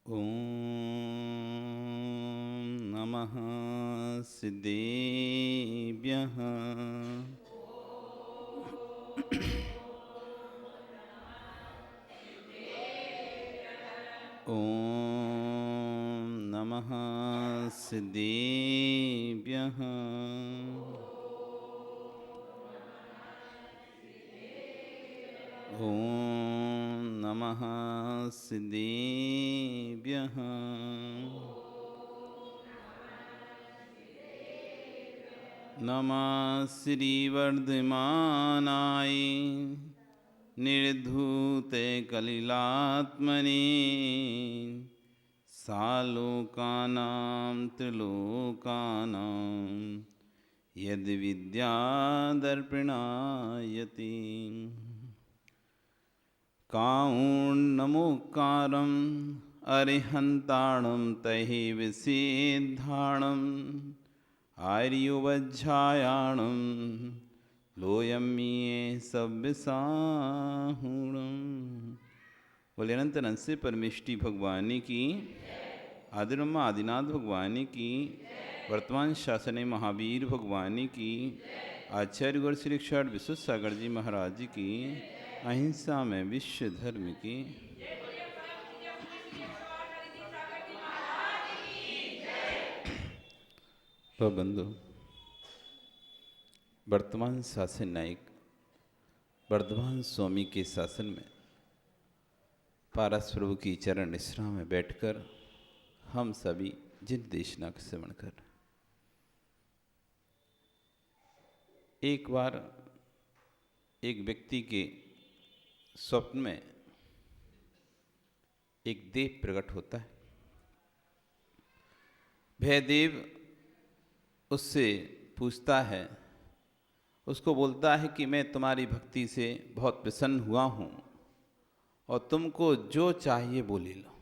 ॐ नमः सिद्धेभ्यः। ॐ नमः सिद्धेभ्यः। ॐ नमः सिद्धेभ्यः। नमः श्रीवर्धमानाय निर्धूते कलिलात्मने सालोकानां त्रिलोकानां यद्विद्यादर्पणायति कारुण्यमुक्कारम् अरिहन्ताणं तैः विसिद्धाणम् आर्युवज्झायाणं लोयम्ये सव्यसाहुणम्। बोले अनंत अनंत से परमेष्टि भगवानी की, आदिब्रह्मा आदिनाथ भगवानी की, वर्तमान शासने महावीर भगवानी की, आचार्य गुरु श्री क्षण विश्व सागर जी महाराज जी की, अहिंसा में विश्व धर्म की। बंधु, वर्तमान शासन नायक वर्धमान स्वामी के शासन में पारस प्रभु की चरण निश्रा में बैठकर हम सभी जिन देशना का श्रवण कर, एक बार एक व्यक्ति के स्वप्न में एक देव प्रकट होता है। वह देव उससे पूछता है, उसको बोलता है कि मैं तुम्हारी भक्ति से बहुत प्रसन्न हुआ हूँ और तुमको जो चाहिए वो ले लो।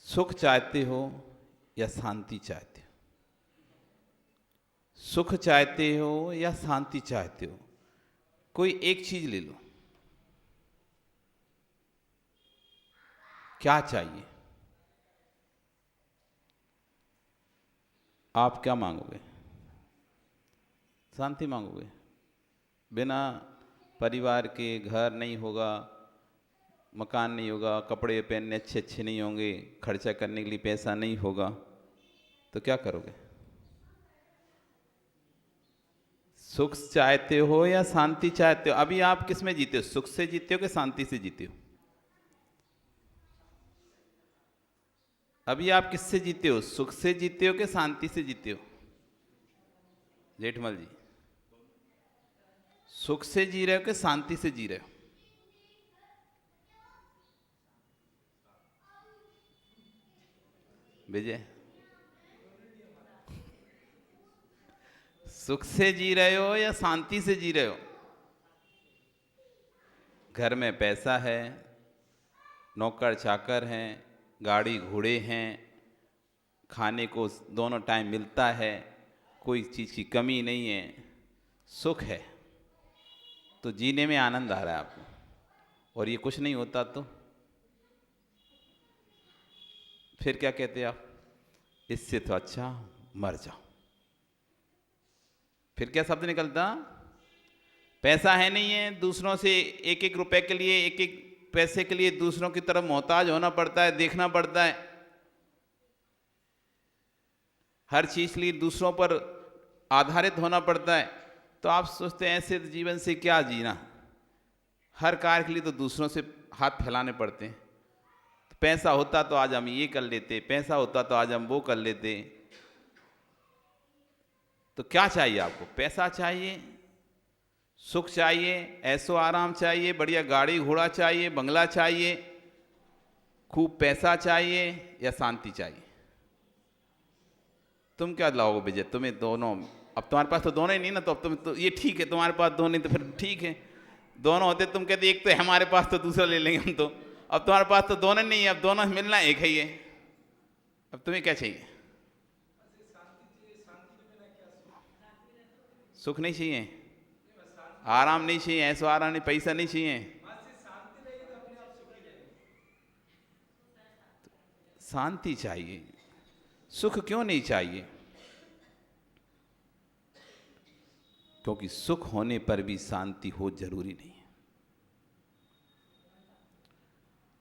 सुख चाहते हो या शांति चाहते हो? सुख चाहते हो या शांति चाहते हो? कोई एक चीज ले लो। क्या चाहिए? आप क्या मांगोगे? शांति मांगोगे? बिना परिवार के घर नहीं होगा, मकान नहीं होगा, कपड़े पहनने अच्छे अच्छे नहीं होंगे, खर्चा करने के लिए पैसा नहीं होगा, तो क्या करोगे? सुख चाहते हो या शांति चाहते हो? अभी आप किस में जीते हो? सुख से जीते हो कि शांति से जीते हो? अभी आप किससे जीते हो? सुख से जीते हो कि शांति से जीते हो? जेठमल जी, सुख से जी रहे हो कि शांति से जी रहे हो? विजय, सुख से जी रहे हो या शांति से जी रहे हो? घर में पैसा है, नौकर चाकर हैं, गाड़ी घोड़े हैं, खाने को दोनों टाइम मिलता है, कोई चीज़ की कमी नहीं है, सुख है, तो जीने में आनंद आ रहा है आपको। और ये कुछ नहीं होता तो फिर क्या कहते हैं आप? इससे तो अच्छा मर जाओ। फिर क्या शब्द निकलता? पैसा है नहीं है, दूसरों से एक एक रुपए के लिए, एक एक पैसे के लिए दूसरों की तरफ मोहताज होना पड़ता है, देखना पड़ता है, हर चीज के लिए दूसरों पर आधारित होना पड़ता है। तो आप सोचते हैं ऐसे जीवन से क्या जीना? हर कार्य के लिए तो दूसरों से हाथ फैलाने पड़ते हैं। तो पैसा होता तो आज हम ये कर लेते, पैसा होता तो आज हम वो कर लेते। तो क्या चाहिए आपको? पैसा चाहिए, सुख चाहिए, ऐसो आराम चाहिए, बढ़िया गाड़ी घोड़ा चाहिए, बंगला चाहिए, खूब पैसा चाहिए या शांति चाहिए? तुम क्या लाओगे विजय? तुम्हें दोनों, अब तुम्हारे पास तो दोनों ही नहीं ना, तो अब तुम तो ये ठीक है, तुम्हारे पास दोनों नहीं तो फिर ठीक है। दोनों होते तुम कहते एक तो है हमारे पास तो दूसरा ले लेंगे हम तो। अब तुम्हारे पास तो दोनों नहीं है, अब दोनों मिलना एक है ये। अब तुम्हें क्या चाहिए? सुख नहीं चाहिए, आराम नहीं चाहिए, ऐसो आराम नहीं, पैसा नहीं चाहिए? शांति चाहिए, सुख क्यों नहीं चाहिए? क्योंकि सुख होने पर भी शांति हो जरूरी नहीं है।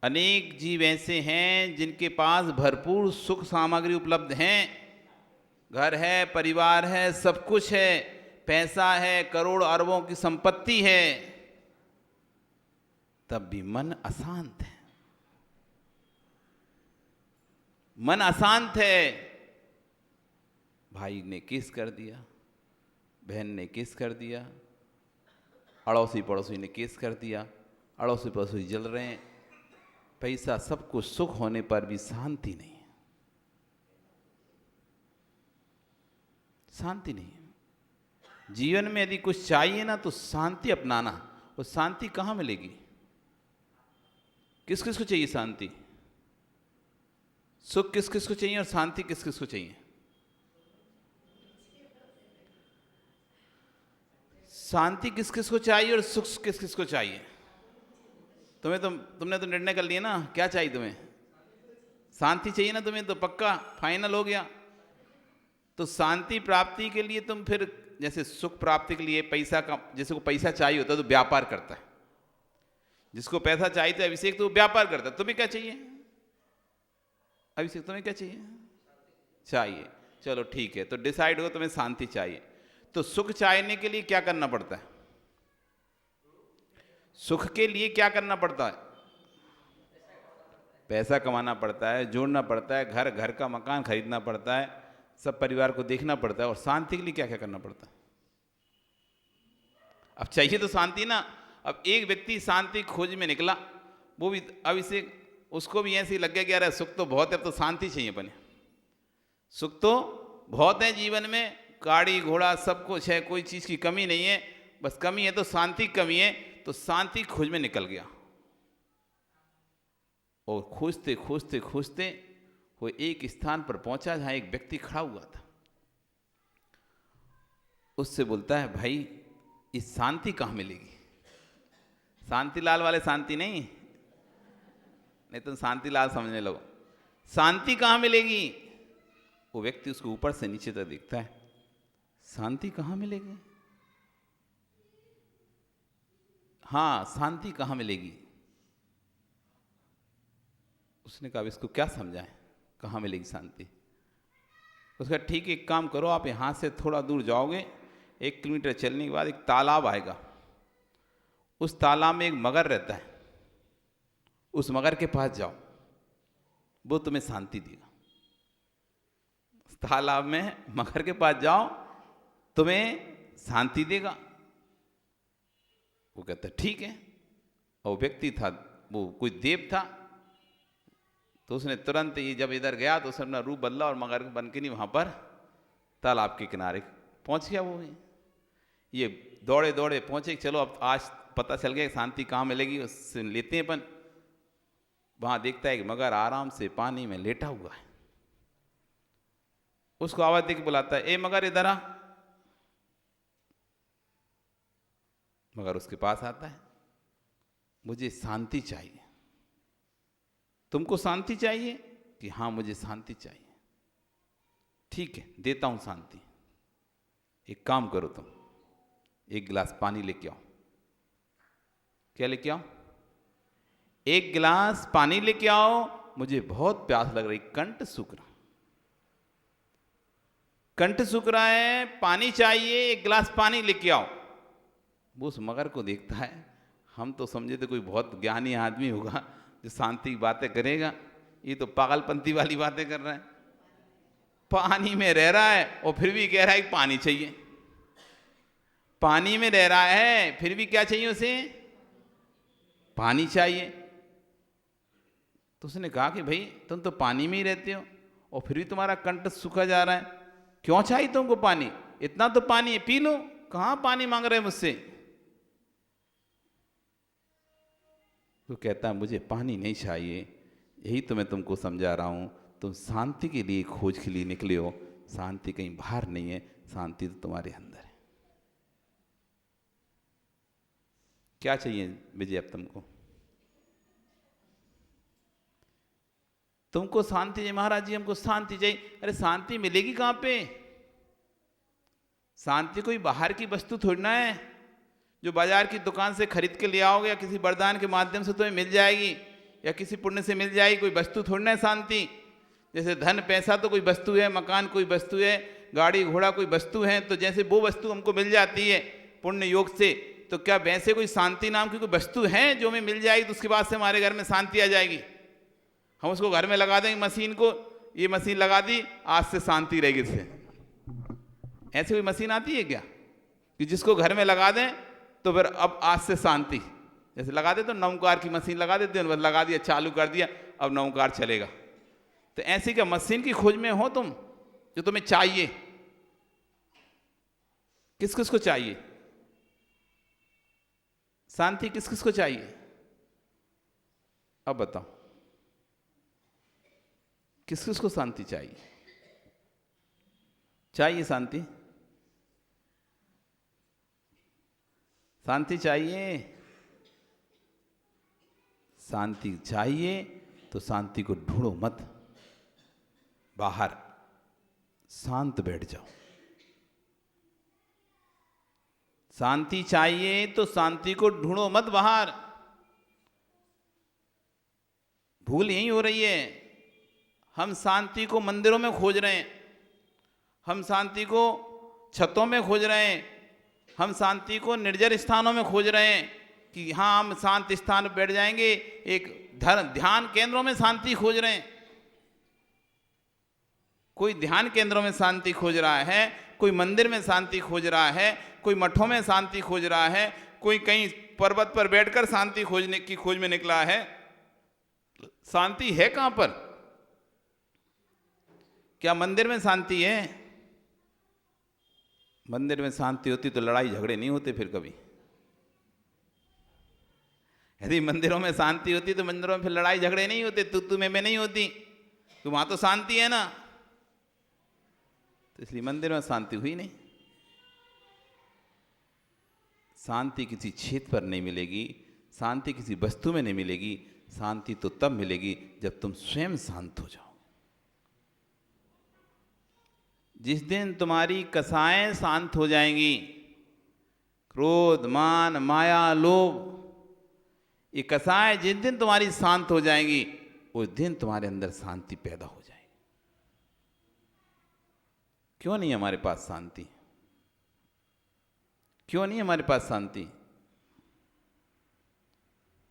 अनेक जीव ऐसे हैं जिनके पास भरपूर सुख सामग्री उपलब्ध हैं, घर है, परिवार है, सब कुछ है, पैसा है, करोड़ अरबों की संपत्ति है, तब भी मन अशांत है। मन अशांत है। भाई ने केस कर दिया, बहन ने केस कर दिया, अड़ोसी पड़ोसी ने केस कर दिया, अड़ोसी पड़ोसी जल रहे हैं, पैसा सब कुछ, सुख होने पर भी शांति नहीं है। शांति नहीं है। जीवन में यदि कुछ चाहिए ना तो शांति अपनाना। और शांति कहाँ मिलेगी? किस किस को चाहिए शांति? सुख किस किस को चाहिए और शांति किस किस को चाहिए? शांति किस किस को चाहिए और सुख किस किस को चाहिए? तुमने तो निर्णय कर लिया ना, क्या चाहिए तुम्हें? शांति चाहिए ना तुम्हें, तो पक्का फाइनल हो गया। तो शांति प्राप्ति के लिए तुम फिर, जैसे सुख प्राप्ति के लिए पैसा का, जैसे को पैसा चाहिए होता है तो व्यापार करता है, जिसको पैसा चाहिए तो अभिषेक तो व्यापार करता है। तुम्हें क्या चाहिए अभिषेक? तुम्हें क्या चाहिए? चाहिए, चलो ठीक है, तो डिसाइड हो तुम्हें शांति चाहिए। तो सुख चाहने के लिए क्या करना पड़ता है? सुख के लिए क्या करना पड़ता है? पैसा कमाना पड़ता है, जोड़ना पड़ता है, घर का मकान खरीदना पड़ता है, सब परिवार को देखना पड़ता है। और शांति के लिए क्या क्या करना पड़ता है? अब चाहिए तो शांति ना। अब एक व्यक्ति शांति खोज में निकला, वो भी अब इसे, उसको भी ऐसे ही लग गया कि यार सुख तो बहुत है, अब तो शांति चाहिए अपने। सुख तो बहुत है जीवन में, गाड़ी घोड़ा सब कुछ है, कोई चीज़ की कमी नहीं है, बस कमी है तो शांति की कमी है। तो शांति खोज में निकल गया और खोजते खोजते खोजते वो एक स्थान पर पहुंचा जहां एक व्यक्ति खड़ा हुआ था। उससे बोलता है, भाई इस शांति कहाँ मिलेगी? शांतिलाल वाले शांति नहीं, नहीं तुम शांतिलाल समझने लगो। शांति कहाँ मिलेगी? वो व्यक्ति उसको ऊपर से नीचे तक देखता है, शांति कहाँ मिलेगी? हाँ, शांति कहाँ मिलेगी? उसने कहा, इसको क्या समझाएं, कहाँ मिलेगी शांति? उसका ठीक है, एक काम करो, आप यहाँ से थोड़ा दूर जाओगे, 1 किलोमीटर चलने के बाद एक तालाब आएगा, उस तालाब में एक मगर रहता है, उस मगर के पास जाओ, वो तुम्हें शांति देगा। तालाब में मगर के पास जाओ, तुम्हें शांति देगा। वो कहता ठीक है। और वो व्यक्ति था, वो कोई देव था, तो उसने तुरंत ही जब इधर गया तो उसने अपना रूप बदला और मगर बन के नहीं वहाँ पर तालाब के किनारे पहुँच गया। वो ये दौड़े दौड़े पहुँचे, चलो अब आज पता चल गया शांति कहाँ मिलेगी, उससे लेते हैं अपन। वहाँ देखता है कि मगर आराम से पानी में लेटा हुआ है। उसको आवाज़ देके बुलाता है, ए मगर इधर आ। मगर उसके पास आता है, मुझे शांति चाहिए। तुमको शांति चाहिए? कि हाँ मुझे शांति चाहिए। ठीक है, देता हूं शांति। एक काम करो, तुम 1 गिलास पानी लेके आओ। क्या लेके आओ? 1 गिलास पानी लेके आओ, मुझे बहुत प्यास लग रही, कंठ सूख रहा, कंठ सूख रहा है, पानी चाहिए, 1 गिलास पानी लेके आओ। वो उस मगर को देखता है, हम तो समझे थे कोई बहुत ज्ञानी आदमी होगा जो शांति की बातें करेगा, ये तो पागलपंती वाली बातें कर रहा है। पानी में रह रहा है और फिर भी कह रहा है कि पानी चाहिए। पानी में रह रहा है फिर भी क्या चाहिए उसे? पानी चाहिए। तो उसने कहा कि भाई तुम तो पानी में ही रहते हो और फिर भी तुम्हारा कंठ सूखा जा रहा है, क्यों चाहिए तुमको पानी? इतना तो पानी है, पी लो। कहाँ पानी मांग रहे मुझसे? तो कहता है मुझे पानी नहीं चाहिए, यही तो मैं तुमको समझा रहा हूँ। तुम शांति के लिए खोज के लिए निकले हो, शांति कहीं बाहर नहीं है, शांति तो तुम्हारे अंदर है। क्या चाहिए विजय अब तुमको? तुमको शांति चाहिए, महाराज जी हमको शांति चाहिए। अरे शांति मिलेगी कहाँ पे? शांति कोई बाहर की वस्तु थोड़ी ना है जो बाजार की दुकान से खरीद के ले आओगे या किसी वरदान के माध्यम से तुम्हें मिल जाएगी या किसी पुण्य से मिल जाएगी। कोई वस्तु थोड़ी ना है शांति। जैसे धन पैसा तो कोई वस्तु है, मकान कोई वस्तु है, गाड़ी घोड़ा कोई वस्तु है, तो जैसे वो वस्तु हमको मिल जाती है पुण्य योग से, तो क्या वैसे कोई शांति नाम की कोई वस्तु है जो हमें मिल जाएगी तो उसके बाद से हमारे घर में शांति आ जाएगी? हम उसको घर में लगा देंगे मशीन को, ये मशीन लगा दी आज से शांति रहेगी इससे। ऐसी कोई मशीन आती है क्या कि जिसको घर में लगा दें तो फिर अब आज से शांति? जैसे लगा दे तो नवकार की मशीन लगा देते हैं, लगा दिया चालू कर दिया अब नवकार चलेगा। तो ऐसी क्या मशीन की खोज में हो तुम जो तुम्हें चाहिए? किस किस को चाहिए शांति? किस किस को चाहिए? अब बताओ किस किस को शांति चाहिए? चाहिए शांति? शांति चाहिए? शांति चाहिए तो शांति को ढूंढो मत, बाहर शांत बैठ जाओ। शांति चाहिए तो शांति को ढूंढो मत बाहर। भूल यही हो रही है, हम शांति को मंदिरों में खोज रहे हैं, हम शांति को छतों में खोज रहे हैं, हम शांति को निर्जर स्थानों में खोज रहे हैं कि हाँ हम शांत स्थान पर बैठ जाएंगे। एक ध्यान केंद्रों में शांति खोज रहे हैं। कोई ध्यान केंद्रों में शांति खोज रहा है, कोई मंदिर में शांति खोज रहा है, कोई मठों में शांति खोज रहा है, कोई कहीं पर्वत पर बैठकर शांति खोजने की खोज में निकला है। शांति है कहां पर? क्या मंदिर में शांति है? मंदिर में शांति होती तो लड़ाई झगड़े नहीं होते फिर कभी। यदि मंदिरों में शांति होती तो मंदिरों में फिर लड़ाई झगड़े नहीं होते, तू मैं नहीं होती, तो वहां तो शांति है ना। तो इसलिए मंदिर में शांति हुई नहीं। शांति किसी क्षेत्र पर नहीं मिलेगी, शांति किसी वस्तु में नहीं मिलेगी। शांति तो तब मिलेगी जब तुम स्वयं शांत हो जाओ। जिस दिन तुम्हारी कसाएं शांत हो जाएंगी, क्रोध मान माया लोभ, ये कसाएं जिस दिन तुम्हारी शांत हो जाएंगी उस दिन तुम्हारे अंदर शांति पैदा हो जाएगी। क्यों नहीं हमारे पास शांति? क्यों नहीं हमारे पास शांति?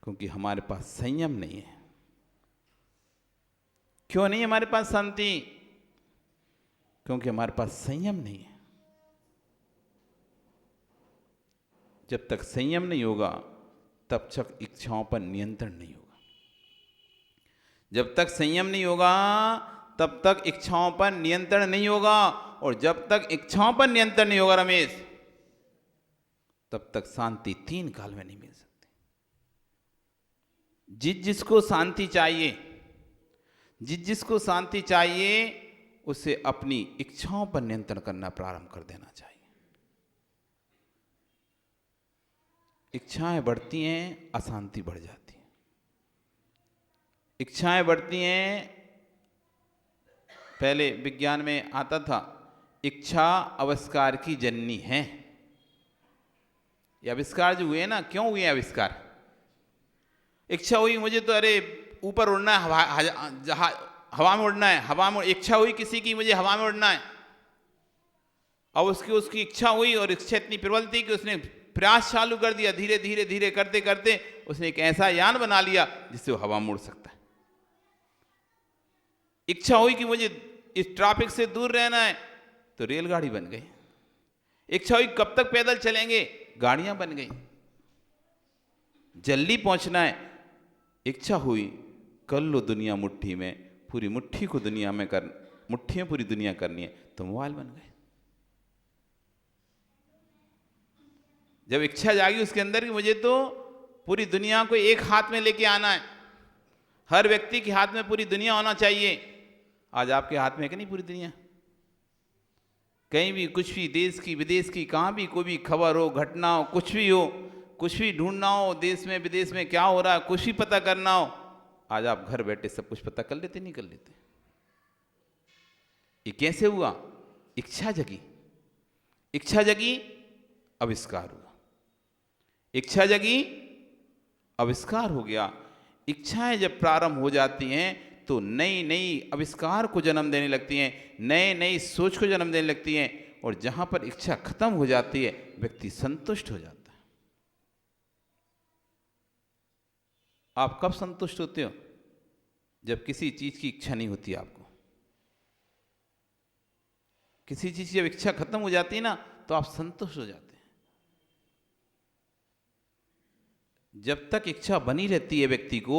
क्योंकि हमारे पास संयम नहीं है। क्यों नहीं हमारे पास शांति? क्योंकि हमारे पास संयम नहीं है। जब तक संयम नहीं होगा तब तक इच्छाओं पर नियंत्रण नहीं होगा। जब तक संयम नहीं होगा तब तक इच्छाओं पर नियंत्रण नहीं होगा, और जब तक इच्छाओं पर नियंत्रण नहीं होगा रमेश, तब तक शांति तीन काल में नहीं मिल सकती। जिसको शांति चाहिए, जिसको शांति चाहिए उसे अपनी इच्छाओं पर नियंत्रण करना प्रारंभ कर देना चाहिए। इच्छाएं बढ़ती हैं, अशांति बढ़ जाती है। इच्छाएं बढ़ती हैं, पहले विज्ञान में आता था इच्छा आविष्कार की जननी है। ये आविष्कार जो हुए ना, क्यों हुए आविष्कार? इच्छा हुई मुझे तो अरे ऊपर उड़ना है, हवा में उड़ना है, हवा में इच्छा हुई किसी की मुझे हवा में उड़ना है। अब उसकी इच्छा हुई और इच्छा इतनी प्रबल थी कि उसने प्रयास चालू कर दिया। धीरे धीरे धीरे करते करते उसने एक ऐसा यान बना लिया जिससे वो हवा में उड़ सकता है। इच्छा हुई कि मुझे इस ट्रैफिक से दूर रहना है तो रेलगाड़ी बन गई। इच्छा हुई कब तक पैदल चलेंगे, गाड़ियां बन गई। जल्दी पहुंचना है, इच्छा हुई कर लो दुनिया मुट्ठी में, पूरी मुट्ठी को दुनिया में कर, मुट्ठी में पूरी दुनिया करनी है तो मोबाइल बन गए। जब इच्छा जागी उसके अंदर कि मुझे तो पूरी दुनिया को एक हाथ में लेके आना है, हर व्यक्ति के हाथ में पूरी दुनिया होना चाहिए। आज आपके हाथ में है कि नहीं पूरी दुनिया? कहीं भी कुछ भी, देश की विदेश की, कहाँ भी कोई भी खबर हो, घटना हो, कुछ भी हो, कुछ भी ढूंढना हो, देश में विदेश में क्या हो रहा है, कुछ भी पता करना हो, आज आप घर बैठे सब कुछ पता कर लेते, नहीं कर लेते? ये कैसे हुआ? इच्छा जगी, इच्छा जगी, आविष्कार हुआ। इच्छा जगी, आविष्कार हो गया। इच्छाएं जब प्रारंभ हो जाती हैं तो नई नई आविष्कार को जन्म देने लगती हैं, नए नई सोच को जन्म देने लगती हैं। और जहां पर इच्छा खत्म हो जाती है, व्यक्ति संतुष्ट हो जाता है। आप कब संतुष्ट होते हो? जब किसी चीज की इच्छा नहीं होती आपको। किसी चीज की जब इच्छा खत्म हो जाती है ना, तो आप संतुष्ट हो जाते हैं। जब तक इच्छा बनी रहती है व्यक्ति को,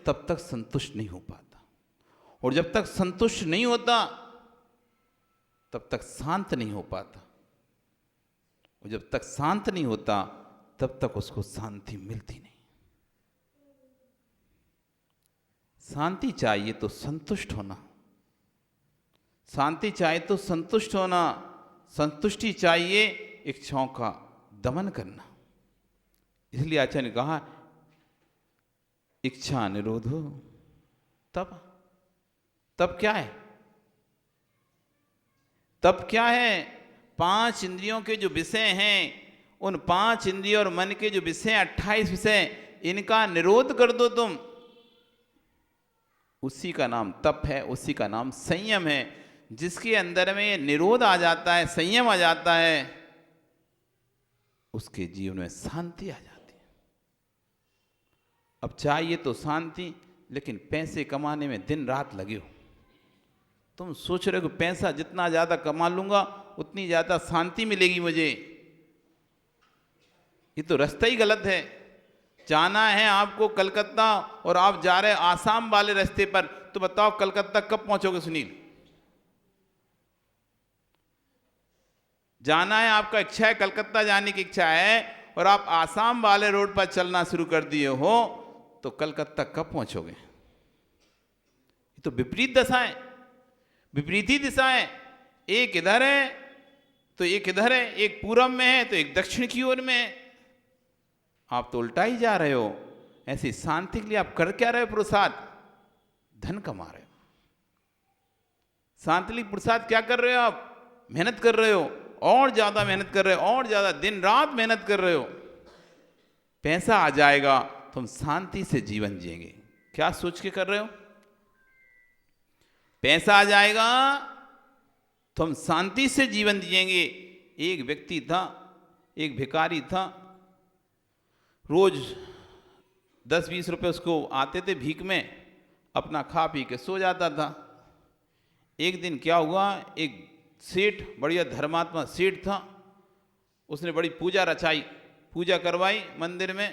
तब तक संतुष्ट नहीं हो पाता। और जब तक संतुष्ट नहीं होता, तब तक शांत नहीं हो पाता। और जब तक शांत नहीं होता, तब तक उसको शांति मिलती नहीं। शांति चाहिए तो संतुष्ट होना, शांति चाहिए तो संतुष्ट होना, संतुष्टि चाहिए इच्छाओं का दमन करना। इसलिए आचार्य ने कहा इच्छा निरोधो। तब क्या है? तब क्या है? 5 इंद्रियों के जो विषय हैं, उन 5 इंद्रियों और मन के जो विषय 28 विषय, इनका निरोध कर दो तुम। उसी का नाम तप है, उसी का नाम संयम है। जिसके अंदर में निरोध आ जाता है, संयम आ जाता है, उसके जीवन में शांति आ जाती है। अब चाहिए तो शांति, लेकिन पैसे कमाने में दिन रात लगे हो। तुम सोच रहे हो कि पैसा जितना ज्यादा कमा लूंगा उतनी ज्यादा शांति मिलेगी मुझे। ये तो रास्ता ही गलत है। जाना है आपको कलकत्ता और आप जा रहे आसाम वाले रास्ते पर, तो बताओ कलकत्ता कब पहुंचोगे सुनील? जाना है, आपका इच्छा है, कलकत्ता जाने की इच्छा है, और आप आसाम वाले रोड पर चलना शुरू कर दिए हो, तो कलकत्ता कब पहुंचोगे? ये तो विपरीत दशाएं, विपरीत ही दिशाएं। एक इधर है तो एक इधर है, एक पूरब में है तो एक दक्षिण की ओर में है। आप तो उल्टा ही जा रहे हो। ऐसी शांति के लिए आप कर क्या रहे हो? पुरुषार्थ, धन कमा रहे हो। शांति के लिए पुरुषार्थ क्या कर रहे हो? आप मेहनत कर रहे हो, और ज्यादा मेहनत कर रहे हो, और ज्यादा दिन रात मेहनत कर रहे हो। पैसा आ जाएगा तो हम शांति से जीवन जिएंगे। क्या सोच के कर रहे हो? पैसा आ जाएगा तो हम शांति से जीवन जिएंगे। एक व्यक्ति था, एक भिखारी था, रोज 10-20 रुपए उसको आते थे भीख में, अपना खा पी के सो जाता था। एक दिन क्या हुआ, एक सेठ, बढ़िया धर्मात्मा सेठ था, उसने बड़ी पूजा रचाई, पूजा करवाई मंदिर में।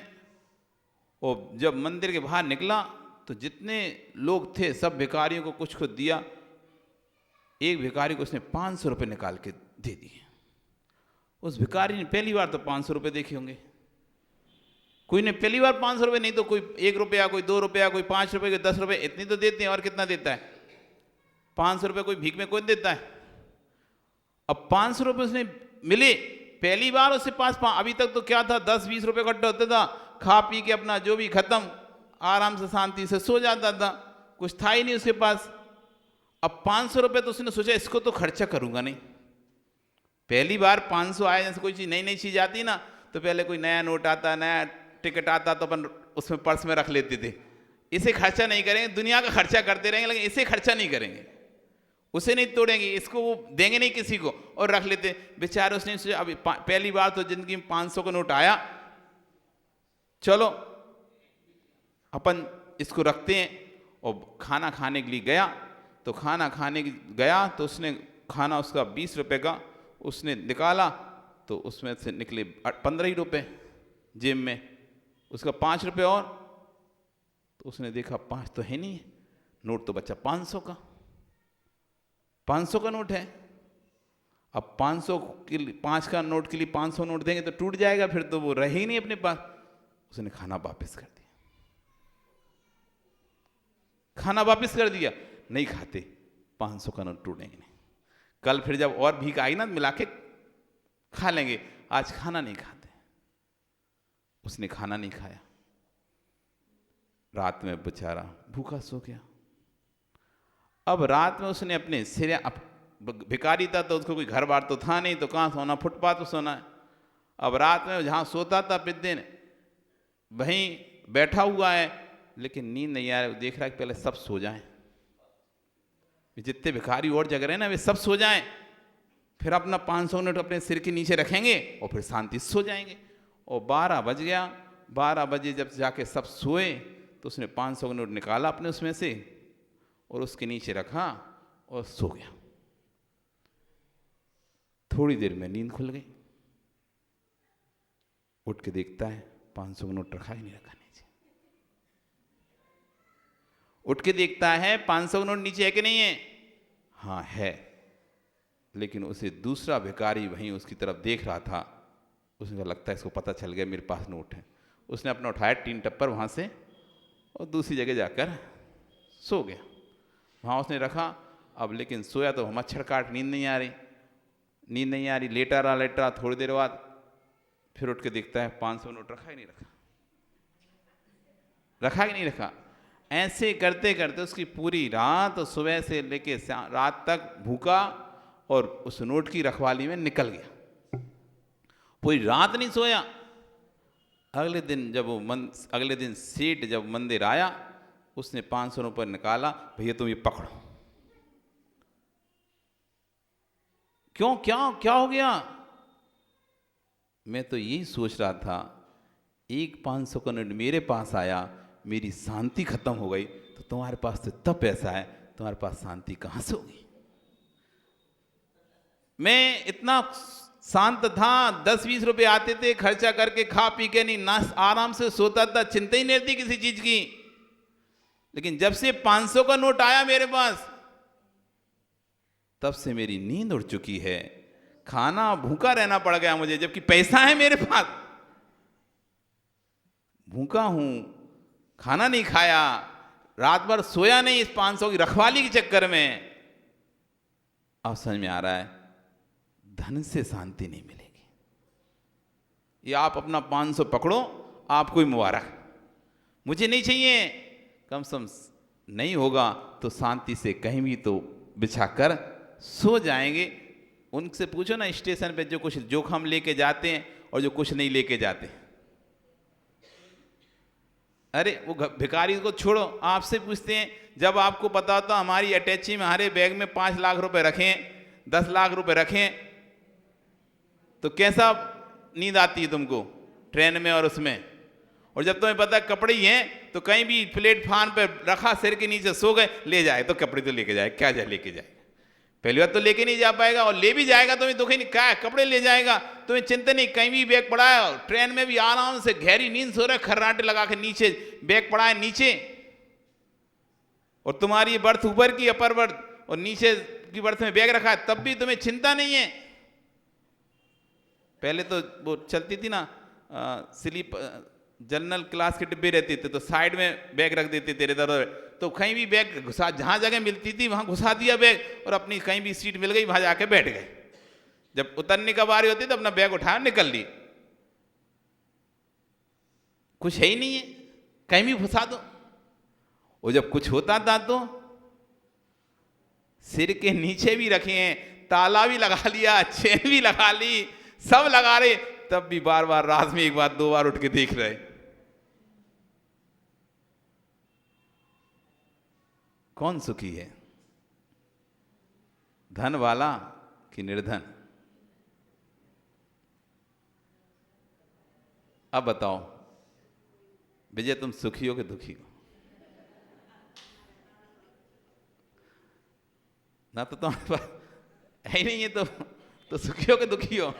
और जब मंदिर के बाहर निकला तो जितने लोग थे सब भिखारियों को कुछ कुछ दिया। एक भिखारी को उसने 500 रुपये निकाल के दे दिए। उस भिखारी ने पहली बार तो 500 रुपये देखे होंगे। कोई ने पहली बार 500 रुपये, नहीं तो कोई 1 रुपया, कोई 2 रुपया, कोई 5 रुपये, कोई 10 रुपये, इतनी तो देते हैं। और कितना देता है? 500 रुपये कोई भीख में कोई देता है? अब 500 रुपये उसने मिले पहली बार उसके पास। अभी तक तो क्या था, 10-20 रुपये इकट्ठा होता था, खा पी के अपना जो भी खत्म, आराम से शांति से सो जाता था, कुछ था ही नहीं उसके पास। अब 500 रुपये तो उसने सोचा इसको तो खर्चा करूंगा नहीं। पहली बार 500 आए, जैसे कोई चीज नई नई चीज आती ना, तो पहले कोई नया नोट आता, नया टिकट आता, तो अपन उसमें पर्स में रख लेते थे। इसे खर्चा नहीं करेंगे, दुनिया का खर्चा करते रहेंगे, लेकिन इसे खर्चा नहीं करेंगे, उसे नहीं तोड़ेंगे, इसको वो देंगे नहीं किसी को, और रख लेते। बेचारे उसने सोचा अभी पहली बार तो जिंदगी में 500 का नोट आया, चलो अपन इसको रखते हैं। और खाना खाने के लिए गया, तो खाना खाने गया तो उसने खाना उसका 20 रुपये का उसने निकाला, तो उसमें से निकले 15 ही रुपये जेब में, उसका 5 रुपये और। तो उसने देखा 5 तो है नहीं, नोट तो बचा 500 का, 500 का नोट है। अब 500 के लिए 5 का नोट के लिए 500 नोट देंगे तो टूट जाएगा, फिर तो वो रहे ही नहीं अपने पास। उसने खाना वापस कर दिया, खाना वापस कर दिया, नहीं खाते, 500 का नोट टूटेंगे नहीं, कल फिर जब और भीख आई ना मिला के खा लेंगे, आज खाना नहीं खाते। उसने खाना नहीं खाया। रात में बेचारा भूखा सो गया। अब रात में उसने अपने सिर, भिखारी था तो उसको कोई घर बार तो था नहीं, तो कहाँ सोना, फुटपाथ पर सोना है। अब रात में जहाँ सोता था दिन वहीं बैठा हुआ है, लेकिन नींद नहीं आ रही। देख रहा है कि पहले सब सो जाएं, जितने भिखारी और जग रहे हैं ना वे सब सो जाएं, फिर अपना 500 नोट अपने सिर के नीचे रखेंगे और फिर शांति से सो जाएंगे। और 12 बज गया। 12 बजे जब जाके सब सोए तो उसने 500 का नोट निकाला अपने उसमें से और उसके नीचे रखा और सो गया। थोड़ी देर में नींद खुल गई। उठ के देखता है 500 का नोट रखा ही नहीं, रखा नीचे। उठ के देखता है 500 का नोट नीचे है कि नहीं है? हाँ है। लेकिन उसे दूसरा भिखारी वहीं उसकी तरफ देख रहा था। उसने लगता है इसको पता चल गया मेरे पास नोट है। उसने अपना उठाया 3 टप्पर वहाँ से और दूसरी जगह जाकर सो गया। वहाँ उसने रखा। अब लेकिन सोया तो मच्छर काट, नींद नहीं आ रही, लेटा रहा। थोड़ी देर बाद फिर उठ के देखता है 500 नोट रखा ही नहीं रखा। ऐसे करते करते उसकी पूरी रात, सुबह से लेके रात तक भूखा और उस नोट की रखवाली में निकल गया। पूरी रात नहीं सोया। अगले दिन सेठ जब मंदिर आया, उसने 500 रुपये निकाला। भैया तुम ये पकड़ो। क्यों, क्या हो गया? मैं तो यही सोच रहा था, एक 500 का नोट मेरे पास आया, मेरी शांति खत्म हो गई, तो तुम्हारे पास तो तब पैसा है, तुम्हारे पास शांति कहाँ से होगी? मैं इतना शांत था, 10-20 रुपए आते थे, खर्चा करके खा पी के नहीं ना, आराम से सोता था, चिंता ही नहीं रहती किसी चीज की। लेकिन जब से 500 का नोट आया मेरे पास, तब से मेरी नींद उड़ चुकी है। खाना भूखा रहना पड़ गया मुझे, जबकि पैसा है मेरे पास। भूखा हूं, खाना नहीं खाया, रात भर सोया नहीं इस 500 की रखवाली के चक्कर में। अब समझ में आ रहा है, धन से शांति नहीं मिलेगी। ये आप अपना 500 पकड़ो, आपको ही मुबारक, मुझे नहीं चाहिए। कम से कम नहीं होगा तो शांति से कहीं भी तो बिछाकर सो जाएंगे। उनसे पूछो ना स्टेशन पे, जो कुछ जोखम लेके जाते हैं और जो कुछ नहीं लेके जाते। अरे वो भिखारी को छोड़ो, आपसे पूछते हैं, जब आपको पता होता हमारी अटैची में, हमारे बैग में 5 लाख रुपए रखें, 10 लाख रुपए रखें, तो कैसा नींद आती है तुमको ट्रेन में और उसमें? और जब तुम्हें पता है कपड़े ही हैं, तो कहीं भी प्लेटफार्म पे रखा, सिर के नीचे सो गए, ले जाए तो कपड़े तो लेके जाए, क्या जाए लेके जाए? पहली बात तो लेके नहीं जा पाएगा, और ले भी जाएगा तुम्हें दुख ही नहीं, क्या है कपड़े ले जाएगा, तुम्हें चिंता नहीं। कहीं भी बैग पड़ा है, ट्रेन में भी आराम से गहरी नींद सो रहा है, खर्राटे लगा के नीचे बैग पड़ा है नीचे, और तुम्हारी बर्थ ऊपर की अपर बर्थ और नीचे की बर्थ में बैग रखा है, तब भी तुम्हें चिंता नहीं है। पहले तो वो चलती थी ना स्लीप, जनरल क्लास के डिब्बे रहते थे, तो साइड में बैग रख देते थे इधर उधर, तो कहीं भी बैग घुसा, जहाँ जगह मिलती थी वहाँ घुसा दिया बैग, और अपनी कहीं भी सीट मिल गई वहाँ जाके बैठ गए। जब उतरने का बारी होती तो अपना बैग उठाया निकल ली। कुछ है ही नहीं है, कहीं भी घुसा दो। और जब कुछ होता था तो सिर के नीचे भी रखे हैं, ताला भी लगा लिया, चेन भी लगा ली, सब लगा रहे, तब भी बार बार रात में 1 बार 2 बार उठ के देख रहे। कौन सुखी है, धन वाला कि निर्धन? अब बताओ विजय, तुम सुखी हो कि दुखी हो? ना तो तुम्हारे पास है ही नहीं है, तो सुखी हो कि दुखी हो?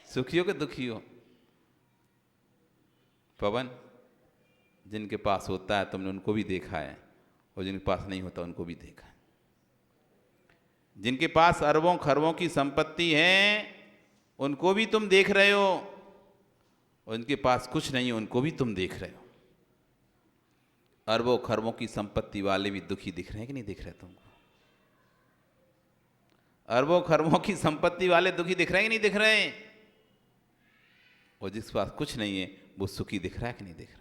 सुखी हो कि दुखी हो? पवन, जिनके पास होता है तुमने उनको भी देखा है, और जिनके पास नहीं होता उनको भी देखा है। जिनके पास अरबों खरबों की संपत्ति है उनको भी तुम देख रहे हो, और जिनके पास कुछ नहीं है उनको भी तुम देख रहे हो। अरबों खरबों की संपत्ति वाले भी दुखी दिख रहे हैं कि नहीं दिख रहे तुमको? अरबों खरबों की संपत्ति वाले दुखी दिख रहे हैं कि नहीं दिख रहे? और जिसके पास कुछ नहीं है वो सुखी दिख रहा है कि नहीं दिख रहा?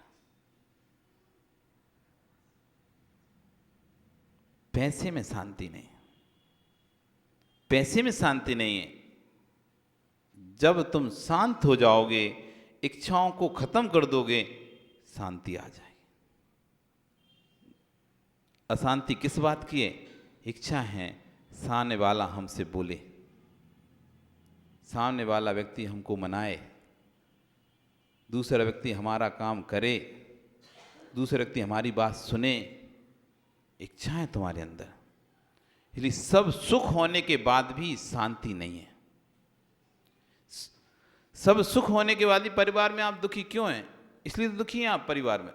पैसे में शांति नहीं, पैसे में शांति नहीं है। जब तुम शांत हो जाओगे, इच्छाओं को खत्म कर दोगे, शांति आ जाएगी। अशांति किस बात की है? इच्छा है सामने वाला हमसे बोले, सामने वाला व्यक्ति हमको मनाए, दूसरा व्यक्ति हमारा काम करे, दूसरा व्यक्ति हमारी बात सुने। इच्छा है तुम्हारे अंदर, इसलिए सब सुख होने के बाद भी शांति नहीं है। सब सुख होने के बाद भी परिवार में आप दुखी क्यों हैं? इसलिए तो दुखी हैं आप परिवार में।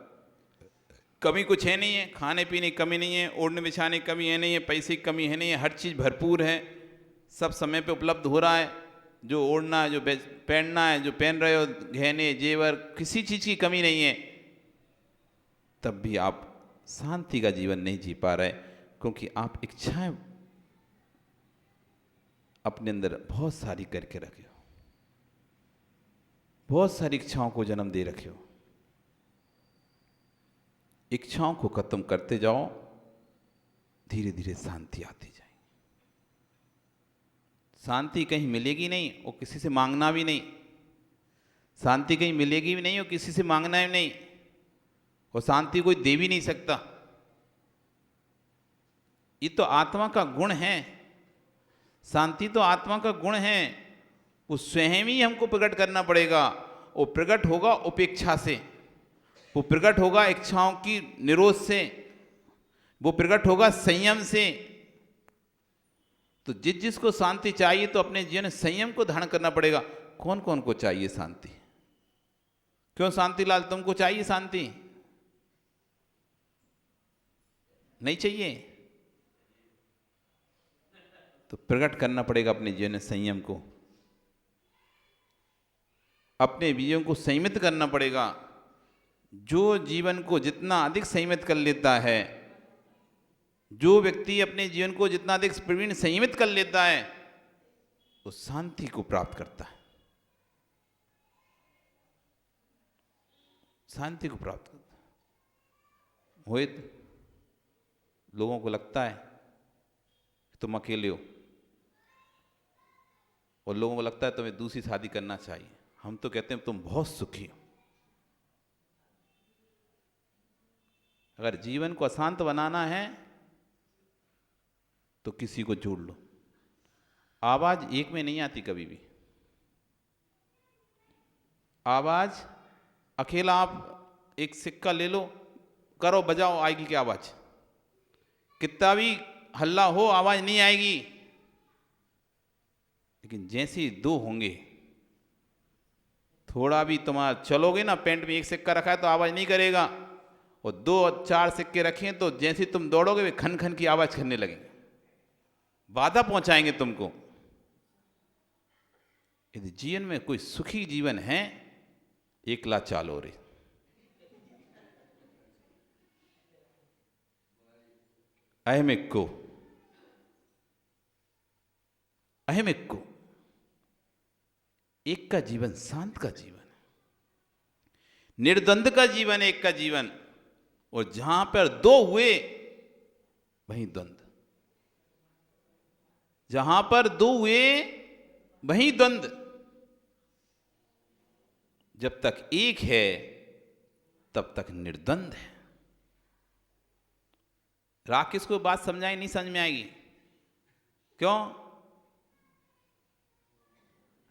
कमी कुछ है नहीं है, खाने पीने की कमी नहीं है, ओढ़ने बिछाने की कमी है नहीं है, पैसे की कमी है नहीं है, हर चीज़ भरपूर है, सब समय पे उपलब्ध हो रहा है। जो ओढ़ना है, जो पहनना है, जो पहन रहे हो, गहने जेवर, किसी चीज़ की कमी नहीं है, तब भी आप शांति का जीवन नहीं जी पा रहे, क्योंकि आप इच्छाएं अपने अंदर बहुत सारी करके रखे हो, बहुत सारी इच्छाओं को जन्म दे रखे हो। इच्छाओं को खत्म करते जाओ, धीरे धीरे शांति आती जाएगी। शांति कहीं मिलेगी नहीं और किसी से मांगना भी नहीं। शांति कहीं मिलेगी भी नहीं और किसी से मांगना भी नहीं, और शांति कोई दे भी नहीं सकता। ये तो आत्मा का गुण है, शांति तो आत्मा का गुण है, वो स्वयं ही हमको प्रकट करना पड़ेगा। वो प्रकट होगा उपेक्षा से, वो प्रकट होगा इच्छाओं की निरोध से, वो प्रकट होगा संयम से। तो जिसको शांति चाहिए तो अपने जीवन में संयम को धारण करना पड़ेगा। कौन कौन को चाहिए शांति? क्यों शांतिलाल, तुमको चाहिए शांति? नहीं चाहिए? तो प्रकट करना पड़ेगा अपने जीवन में संयम को, अपने बीजों को संयमित करना पड़ेगा। जो जीवन को जितना अधिक संयमित कर लेता है, जो व्यक्ति अपने जीवन को जितना अधिक प्रवीण संयमित कर लेता है, वो शांति को प्राप्त करता है, शांति को प्राप्त करता है। मोहित, लोगों को लगता है तुम अकेले हो, और लोगों को लगता है तुम्हें दूसरी शादी करना चाहिए। हम तो कहते हैं तुम बहुत सुखी हो। अगर जीवन को अशांत बनाना है तो किसी को जोड़ लो। आवाज एक में नहीं आती कभी भी। आवाज अकेला आप एक सिक्का ले लो, करो बजाओ, आएगी क्या आवाज? कितना भी हल्ला हो आवाज नहीं आएगी। लेकिन जैसे ही दो होंगे, थोड़ा भी तुम्हारा चलोगे ना, पेंट में एक सिक्का रखा है तो आवाज नहीं करेगा, और दो और चार सिक्के रखे तो जैसे ही तुम दौड़ोगे वे खन खन की आवाज करने लगेंगे, बाधा पहुंचाएंगे तुमको। यदि जीवन में कोई सुखी जीवन है, एकला चालो रे। अहमिक को एक का जीवन शांत का जीवन है, निर्द्वंद का जीवन, एक का जीवन। और जहां पर दो हुए वहीं द्वंद, जहां पर दो हुए वहीं द्वंद। जब तक एक है तब तक निर्द्वंद है। राकेश को बात समझाई नहीं समझ में आएगी? क्यों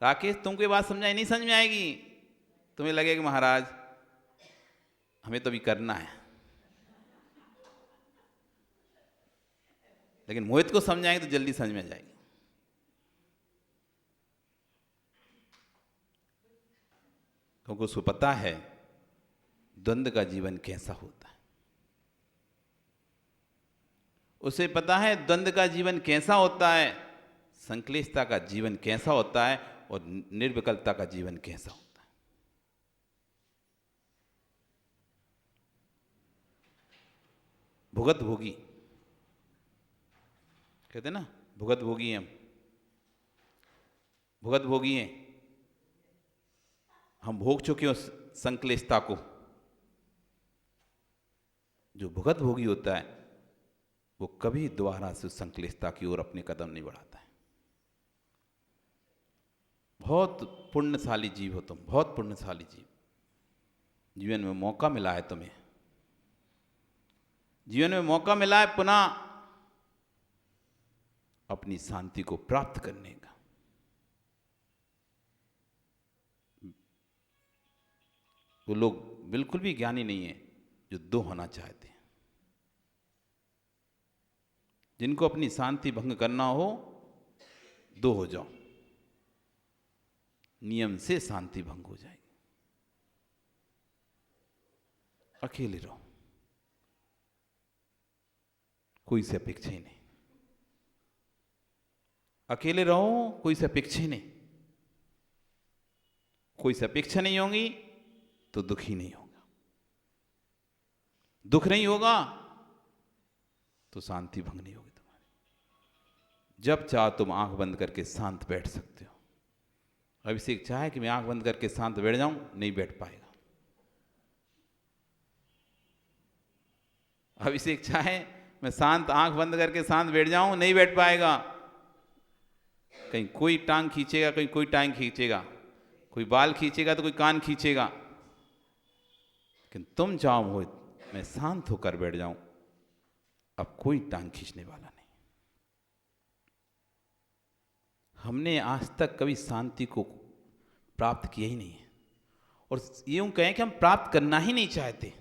राकेश, तुमको ये बात समझाई नहीं समझ में आएगी? तुम्हें लगेगा महाराज हमें तो भी करना है, लेकिन मोहित को समझाएंगे तो जल्दी समझ में आ जाएगी। क्योंकि उसको पता है द्वंद का जीवन कैसा होता है, उसे पता है द्वंद का जीवन कैसा होता है, संक्लिष्टता का जीवन कैसा होता है, और निर्विकल्पता का जीवन कैसा होता है। भुगत भोगी कहते ना, भुगत भोगी हैं हम भोग चुके हैं संक्लिष्टता को। जो भुगत भोगी होता है वो कभी दोबारा से उस संक्लिष्टता की ओर अपने कदम नहीं बढ़ाता है। बहुत पुण्यशाली जीव हो तुम, बहुत पुण्यशाली जीव। जीवन में मौका मिला है तुम्हें, जीवन में मौका मिला है पुनः अपनी शांति को प्राप्त करने का। वो लोग बिल्कुल भी ज्ञानी नहीं है जो दो होना चाहते हैं। जिनको अपनी शांति भंग करना हो, दो हो जाओ, नियम से शांति भंग हो जाएगी। अकेले रहो, कोई से अपेक्षा ही नहीं। अकेले रहो, कोई से अपेक्षा ही नहीं। कोई से अपेक्षा नहीं होगी तो दुखी नहीं होगा। दुख नहीं होगा तो शांति भंग नहीं होगी तुम्हारी। जब चाहो तुम आंख बंद करके शांत बैठ सकते हो। अभिषेक चाहे कि मैं आंख बंद करके शांत बैठ जाऊं, नहीं बैठ पाएगा। अभिषेक चाहे मैं शांत आंख बंद करके शांत बैठ जाऊं, नहीं बैठ पाएगा। कहीं कोई टांग खींचेगा, कहीं कोई टांग खींचेगा, कोई बाल खींचेगा तो कोई कान खींचेगा। लेकिन तुम चाहो मैं शांत होकर बैठ जाऊं, अब कोई टांग खींचने वाला नहीं। हमने आज तक कभी शांति को प्राप्त किया ही नहीं है, और यूं कहें कि हम प्राप्त करना ही नहीं चाहते।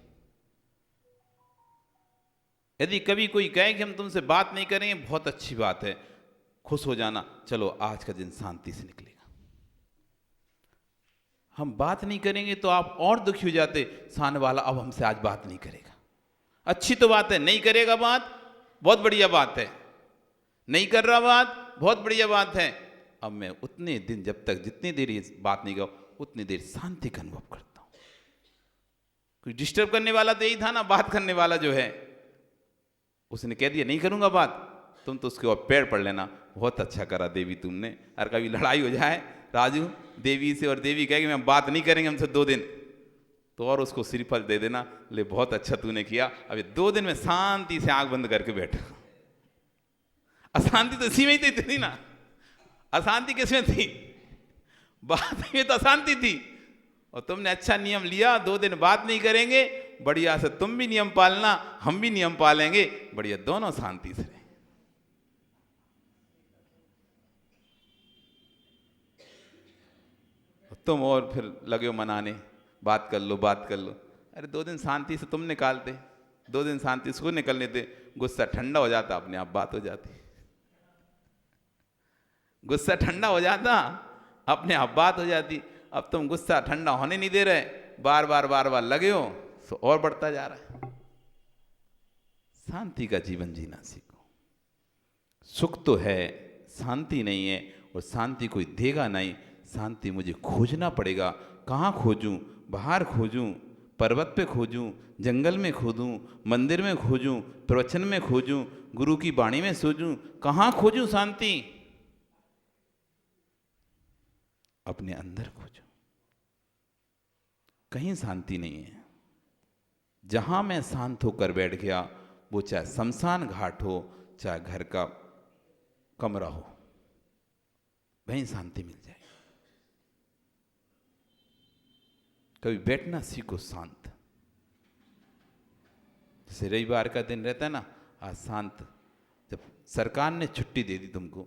यदि कभी कोई कहे कि हम तुमसे बात नहीं करेंगे, बहुत अच्छी बात है, खुश हो जाना, चलो आज का दिन शांति से निकलेगा। हम बात नहीं करेंगे तो आप और दुखी हो जाते, सामने वाला अब हमसे आज बात नहीं करेगा। अच्छी तो बात है, नहीं करेगा बात, बहुत बढ़िया बात है। नहीं कर रहा बात, बहुत बढ़िया बात है। अब मैं उतने दिन, जब तक जितनी देर ये बात नहीं करो, उतनी देर शांति का अनुभव करता हूं। कोई डिस्टर्ब करने वाला तो यही था ना, बात करने वाला जो है, उसने कह दिया नहीं करूंगा बात, तुम तो उसके ऊपर पैर पड़ लेना, बहुत अच्छा करा देवी तुमने। और कभी लड़ाई हो जाए राजू देवी से, और देवी कहे कि मैं बात नहीं करेंगे हमसे 2 दिन, तो और उसको श्रीफल दे देना, ले बहुत अच्छा तूने किया, अब 2 दिन में शांति से आंख बंद करके बैठा। अशांति तो इसी में ही थी ना। अशांति किसमें थी? बात में तो अशांति थी। और तुमने अच्छा नियम लिया, 2 दिन बात नहीं करेंगे, बढ़िया से तुम भी नियम पालना, हम भी नियम पालेंगे, बढ़िया दोनों शांति से रहे। तुम और फिर लगे हो मनाने, बात कर लो, बात कर लो। अरे 2 दिन शांति से तुम निकालते, 2 दिन शांति से निकलने थे, गुस्सा ठंडा हो जाता, अपने आप बात हो जाती। गुस्सा ठंडा हो जाता, अपने आप बात हो जाती। अब तुम गुस्सा ठंडा होने नहीं दे रहे, बार बार लगे हो, तो और बढ़ता जा रहा है। शांति का जीवन जीना सीखो। सुख तो है, शांति नहीं है, और शांति कोई देगा नहीं। शांति मुझे खोजना पड़ेगा। कहाँ खोजूं? बाहर खोजूं, पर्वत पे खोजूं, जंगल में खोजूं, मंदिर में खोजूं, प्रवचन में खोजूं, गुरु की वाणी में सोचूं, कहाँ खोजूं शांति? अपने अंदर खोजूं। कहीं शांति नहीं है। जहां मैं शांत होकर बैठ गया, वो चाहे शमशान घाट हो, चाहे घर का कमरा हो, वहीं शांति मिल जाए। कभी बैठना सीखो शांत। जैसे रविवार का दिन रहता है ना, आज शांत। जब सरकार ने छुट्टी दे दी तुमको,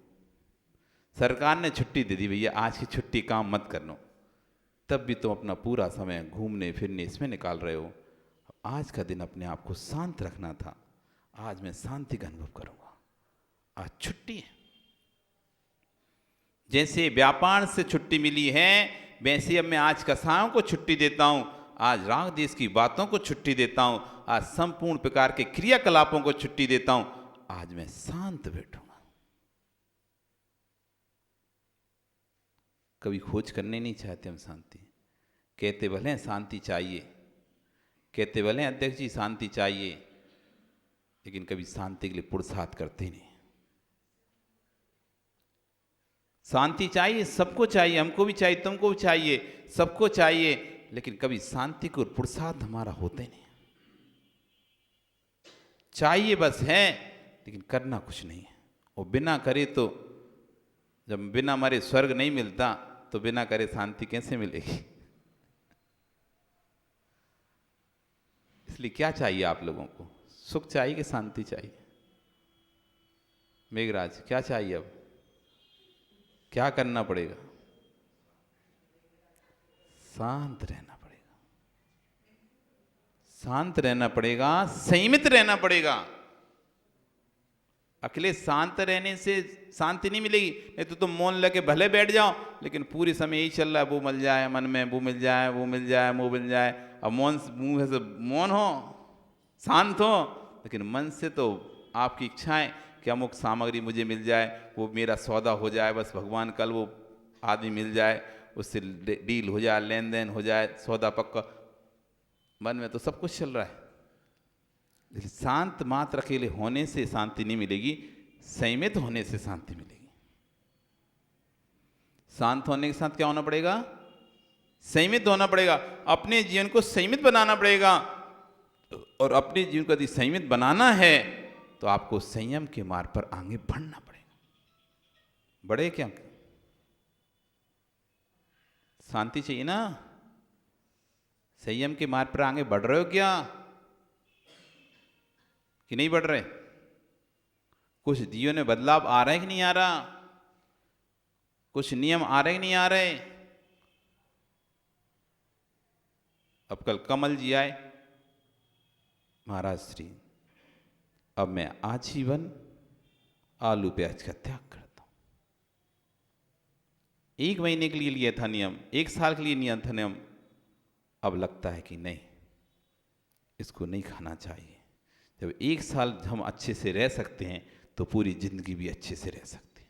सरकार ने छुट्टी दे दी, भैया आज की छुट्टी, काम मत करना, तब भी तुम अपना पूरा समय घूमने फिरने इसमें निकाल रहे हो। आज का दिन अपने आप को शांत रखना था। आज मैं शांति का अनुभव करूंगा, आज छुट्टी है। जैसे व्यापार से छुट्टी मिली है, वैसे अब मैं आज कसायों को छुट्टी देता हूं, आज राग देश की बातों को छुट्टी देता हूं, आज संपूर्ण प्रकार के क्रियाकलापों को छुट्टी देता हूं। आज मैं शांत बैठूंगा। कभी खोज करने नहीं चाहते हम शांति। कहते भले हैं शांति चाहिए, कहते भले हैं अध्यक्ष जी शांति चाहिए, लेकिन कभी शांति के लिए पुरुषार्थ करते नहीं। शांति चाहिए, सबको चाहिए, हमको भी चाहिए, तुमको भी चाहिए, सबको चाहिए, लेकिन कभी शांति को पुरुषार्थ हमारा होते नहीं। चाहिए बस है, लेकिन करना कुछ नहीं है। वो बिना करे तो, जब बिना मरे स्वर्ग नहीं मिलता तो बिना करे शांति कैसे मिलेगी? इसलिए क्या चाहिए आप लोगों को? सुख चाहिए कि शांति चाहिए? मेघराज क्या चाहिए? अब क्या करना पड़ेगा? शांत रहना पड़ेगा, शांत रहना पड़ेगा, संयमित रहना पड़ेगा। अकेले शांत रहने से शांति नहीं मिलेगी। नहीं तो तुम मौन लेके भले बैठ जाओ, लेकिन पूरे समय यही चल रहा है, वो मिल जाए मन में, वो मिल जाए, वो मिल जाए, वो मिल जाए। अब मौन, मुंह से मौन हो, शांत हो, लेकिन मन से तो आपकी इच्छाएं कि अमुक सामग्री मुझे मिल जाए, वो मेरा सौदा हो जाए, बस भगवान कल वो आदमी मिल जाए, उससे डील हो जाए, लेन देन हो जाए, सौदा पक्का। मन में तो सब कुछ चल रहा है। लेकिन शांत मात्र अकेले होने से शांति नहीं मिलेगी, संयमित होने से शांति मिलेगी। शांत होने के साथ क्या होना पड़ेगा? संयमित होना पड़ेगा। अपने जीवन को संयमित बनाना पड़ेगा। और अपने जीवन को यदि संयमित बनाना है तो आपको संयम के मार्ग पर आगे बढ़ना पड़ेगा। बढ़े क्या? शांति चाहिए ना? संयम के मार्ग पर आगे बढ़ रहे हो क्या कि नहीं बढ़ रहे? कुछ जीवन में बदलाव आ रहा है कि नहीं आ रहा? कुछ नियम आ रहे कि नहीं आ रहे? अब कल कमल जी आए, महाराज श्री, अब मैं आजीवन आलू प्याज का त्याग करता हूं। 1 महीने के लिए लिया था नियम, 1 साल के लिए नियम था नियम, अब लगता है कि नहीं, इसको नहीं खाना चाहिए। जब 1 साल हम अच्छे से रह सकते हैं तो पूरी जिंदगी भी अच्छे से रह सकती है।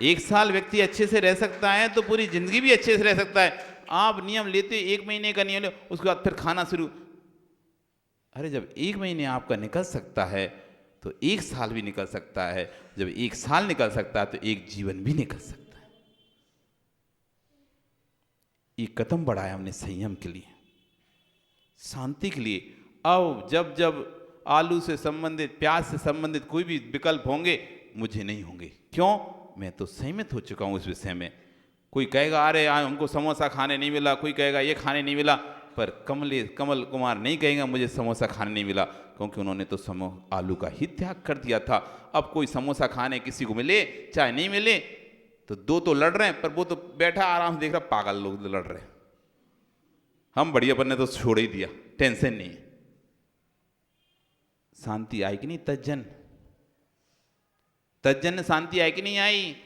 1 साल व्यक्ति अच्छे से रह सकता है तो पूरी जिंदगी भी अच्छे से रह सकता है। आप नियम लेते 1 महीने का नियम ले, उसके बाद फिर खाना शुरू। अरे जब 1 महीने आपका निकल सकता है तो 1 साल भी निकल सकता है। जब 1 साल निकल सकता है तो 1 जीवन भी निकल सकता है। एक कदम बढ़ाया हमने संयम के लिए, शांति के लिए। अब जब जब आलू से संबंधित, प्याज से संबंधित कोई भी विकल्प होंगे, मुझे नहीं होंगे। क्यों? मैं तो सहमत हो चुका हूं इस विषय में। कोई कहेगा अरे हमको समोसा खाने नहीं मिला, कोई कहेगा ये खाने नहीं मिला, पर कमल कुमार नहीं कहेगा मुझे समोसा खाने नहीं मिला, क्योंकि उन्होंने तो आलू का ही त्याग कर दिया था। अब कोई समोसा खाने किसी को मिले चाहे नहीं मिले, तो 2 तो लड़ रहे हैं, पर वो तो बैठा आराम से देख रहा, पागल लोग लड़ रहे हैं। हम बढ़ियापन ने तो छोड़ ही दिया, टेंशन नहीं है। शांति आई कि नहीं? तज्जन ने शांति आई कि नहीं आई?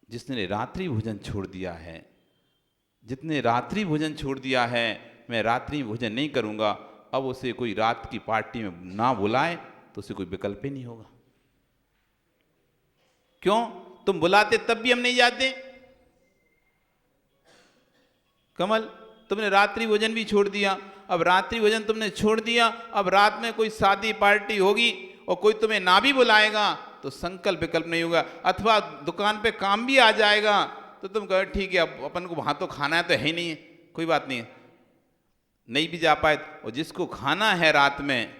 जिसने रात्रि भोजन छोड़ दिया है, जितने रात्रि भोजन छोड़ दिया है, मैं रात्रि भोजन नहीं करूंगा, अब उसे कोई रात की पार्टी में ना बुलाए तो उसे कोई विकल्प ही नहीं होगा। क्यों? तुम बुलाते तब भी हम नहीं जाते। कमल, तुमने रात्रि भोजन भी छोड़ दिया। अब रात्रि भोजन तुमने छोड़ दिया, अब रात में कोई शादी पार्टी होगी और कोई तुम्हें ना भी बुलाएगा तो संकल्प विकल्प नहीं होगा। अथवा दुकान पे काम भी आ जाएगा तो तुम कहो ठीक है, अब अपन को वहां तो खाना है तो है ही नहीं है, कोई बात नहीं है, नहीं भी जा पाए। और जिसको खाना है रात में,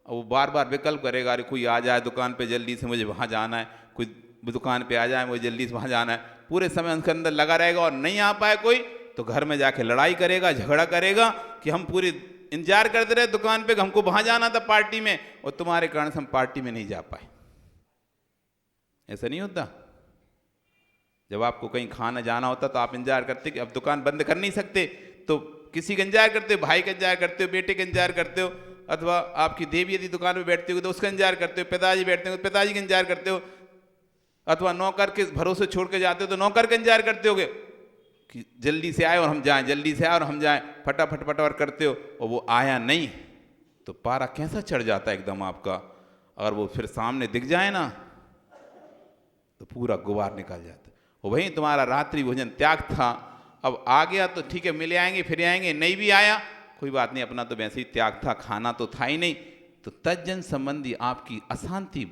वो बार बार विकल्प करेगा, अरे कोई आ जाए दुकान पे जल्दी से, मुझे वहां जाना है, कोई दुकान पे आ जाए, मुझे जल्दी से वहां जाना है। पूरे समय उसके अंदर लगा रहेगा और नहीं आ पाए कोई तो घर में जाके लड़ाई करेगा, झगड़ा करेगा कि हम पूरी इंतजार करते रहे दुकान पे, हमको वहां जाना था पार्टी में, और तुम्हारे कारण से हम पार्टी में नहीं जा पाए। ऐसा नहीं होता? जब आपको कहीं खाना जाना होता तो आप इंतजार करते कि अब दुकान बंद कर नहीं सकते, तो किसी का इंतजार करते हो, भाई का इंतजार करते हो, बेटे का इंतजार करते हो, अथवा आपकी देवी यदि दुकान में बैठती हो तो उसका इंतजार करते हो, पिताजी बैठते हो तो पिताजी का इंतजार करते हो, अथवा नौकर के भरोसे छोड़ के जाते हो तो नौकर का इंतजार करते होगे कि जल्दी से आए और हम जाएं, जल्दी से आए और हम जाएं, फटाफट फटाफट करते हो, और वो आया नहीं तो पारा कैसा चढ़ जाता है एकदम आपका। अगर वो फिर सामने दिख जाए ना तो पूरा गुबार निकल जाता है। वही तुम्हारा रात्रि भोजन त्याग था, अब आ गया तो ठीक है, मिले आएंगे फिर आएंगे, नहीं भी आया कोई बात नहीं, अपना तो वैसे ही त्याग था, खाना तो था ही नहीं। तो तज्जन संबंधी आपकी अशांति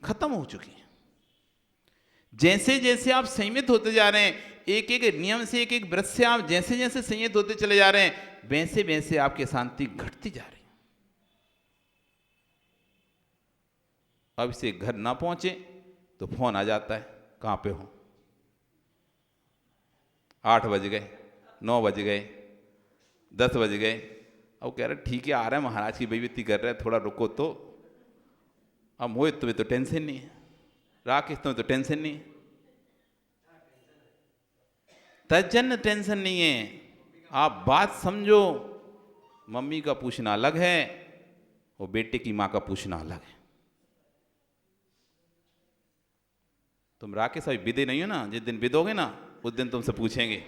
खत्म हो चुकी है। जैसे जैसे आप संयमित होते जा रहे हैं, एक एक नियम से, एक एक व्रत से आप जैसे जैसे संयमित होते चले जा रहे हैं, वैसे वैसे आपकी शांति घटती जा रही है। अब इसे घर ना पहुंचे तो फोन आ जाता है, कहाँ पे हो? 8 बज गए, 9 बज गए, 10 बज गए। अब कह रहे ठीक है, आ रहे हैं, महाराज की बेइज्जती कर रहे हैं, थोड़ा रुको तो। अब मोहित तुम्हें तो टेंशन नहीं है, राकेश तुम्हें तो टेंशन नहीं है, तजन टेंशन नहीं है। आप बात समझो, मम्मी का पूछना अलग है और बेटे की माँ का पूछना अलग है। तुम राकेश अभी विदे नहीं हो ना, जिस दिन विदोगे ना उस दिन तुमसे पूछेंगे।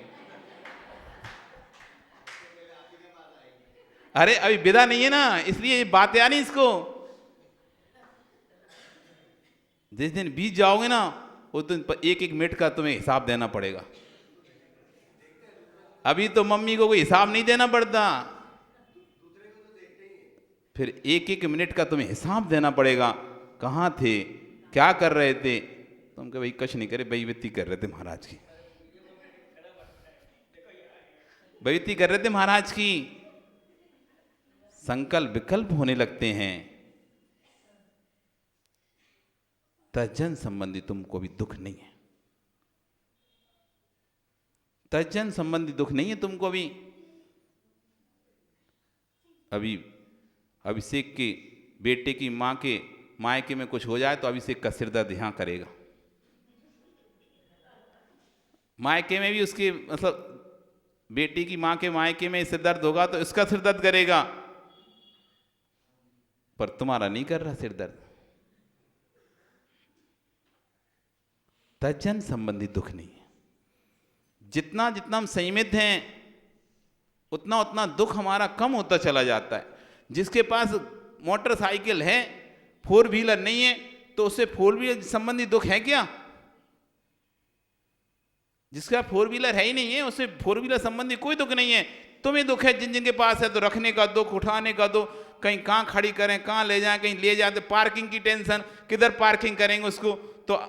अरे अभी विदा नहीं है ना, इसलिए ये बात याद नहीं इसको। जिस दिन बीत जाओगे ना उस दिन एक एक मिनट का तुम्हें हिसाब देना पड़ेगा। अभी तो मम्मी को कोई हिसाब नहीं देना पड़ता, फिर एक एक मिनट का तुम्हें हिसाब देना पड़ेगा। कहाँ थे, क्या कर रहे थे? तुम कह भाई कुछ नहीं करे, बेइज्जती कर रहे थे महाराज की, बेइज्जती कर रहे थे महाराज की। संकल्प विकल्प होने लगते हैं, तजन संबंधी तुमको भी दुख नहीं है, तजन संबंधी दुख नहीं है तुमको भी। अभी अभिषेक के बेटे की माँ के मायके में कुछ हो जाए तो अभिषेक का सिर दर्द यहाँ करेगा, मायके में भी उसके मतलब बेटी की माँ के मायके में सिर दर्द होगा तो इसका सिर दर्द करेगा, पर तुम्हारा नहीं कर रहा सिर दर्द। तजन संबंधी दुख नहीं है। जितना जितना हम संयमित हैं उतना उतना दुख हमारा कम होता चला जाता है। जिसके पास मोटरसाइकिल है, 4 व्हीलर नहीं है, तो उससे 4 व्हीलर संबंधी दुख है क्या? जिसका 4 व्हीलर है ही नहीं है उससे 4 व्हीलर संबंधी कोई दुख नहीं है। तुम्हें दुख है जिन जिन के पास है, तो रखने का दुख, उठाने का दुख, कहीं कहाँ खड़ी करें, कहाँ ले जाएं, कहीं ले जाते, पार्किंग की टेंशन, किधर पार्किंग करेंगे उसको, तो